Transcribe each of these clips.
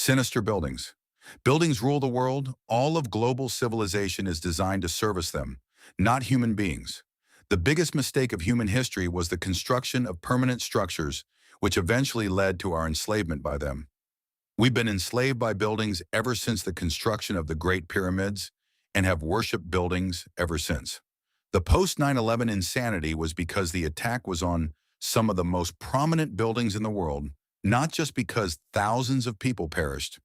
Sinister Buildings. Buildings rule the world. All of global civilization is designed to service them, not human beings. The biggest mistake of human history was the construction of permanent structures, which eventually led to our enslavement by them. We've been enslaved by buildings ever since the construction of the Great Pyramids and have worshipped buildings ever since. The post-9/11 insanity was because the attack was on some of the most prominent buildings in the world, not just because thousands of people perished.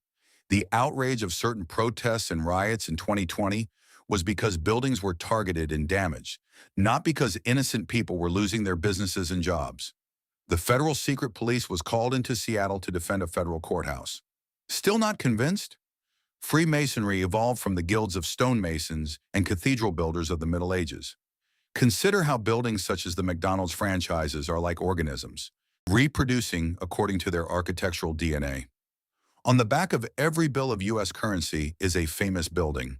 The outrage of certain protests and riots in 2020 was because buildings were targeted and damaged, not because innocent people were losing their businesses and jobs. The federal secret police was called into Seattle to defend a federal courthouse. Still not convinced? Freemasonry evolved from the guilds of stonemasons and cathedral builders of the Middle Ages. Consider how buildings such as the McDonald's franchises are like organisms, reproducing according to their architectural DNA. On the back of every bill of U.S. currency is a famous building.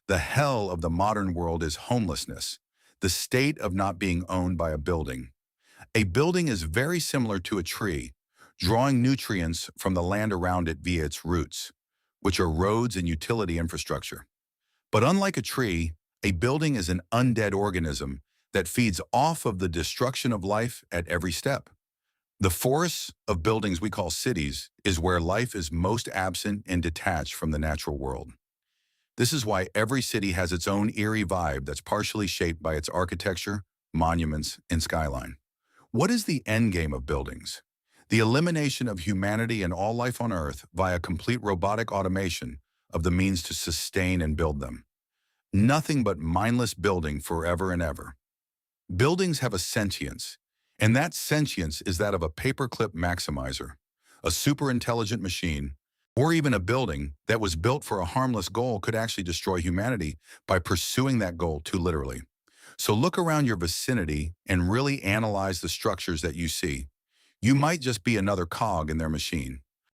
The hell of the modern world is homelessness, the state of not being owned by a building. A building is very similar to a tree, drawing nutrients from the land around it via its roots, which are roads and utility infrastructure. But unlike a tree, a building is an undead organism that feeds off of the destruction of life at every step. The forests of buildings we call cities is where life is most absent and detached from the natural world. This is why every city has its own eerie vibe that's partially shaped by its architecture, monuments, and skyline. What is the end game of buildings? The elimination of humanity and all life on Earth via complete robotic automation of the means to sustain and build them. Nothing but mindless building forever and ever. Buildings have a sentience, and that sentience is that of a paperclip maximizer, a super intelligent machine, or even a building that was built for a harmless goal could actually destroy humanity by pursuing that goal too literally. So look around your vicinity and really analyze the structures that you see. You might just be another cog in their machine.